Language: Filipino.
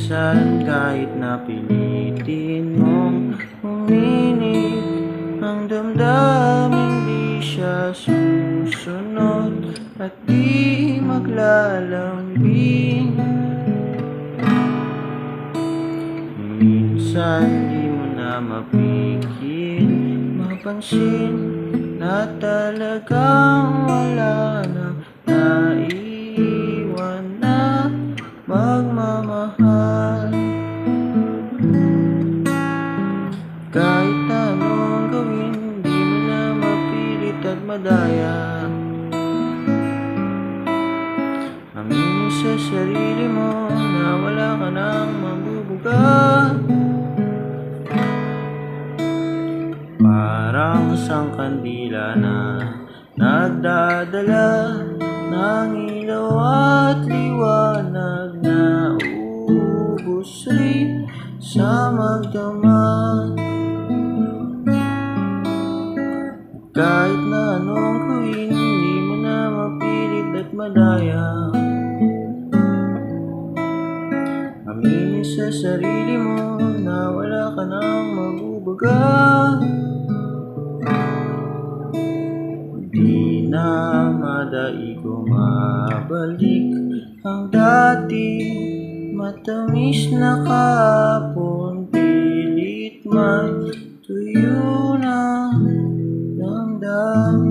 Minsan kahit na pilitin mong uminit, ang damdamin di siya susunod at di maglalambing. Minsan di mo na mapigil mapansin na talagang wala nang naiiwan na magmamahal. Kahit anong gawin, di mo na mapilit at madaya. Aminin sa sarili mo na wala ka nang mabubuga. Parang isang kandila na nagdadala ng ilaw at liwanag na uubos rin sa magdamag. Kahit na anong gawin, hindi mo na mapilit at madaya. Aminin sa sarili mo na wala ka nang mabubuga. Di na madaig mabalik ang dati matamis na kahapon, pilit may tuyo na damdamin.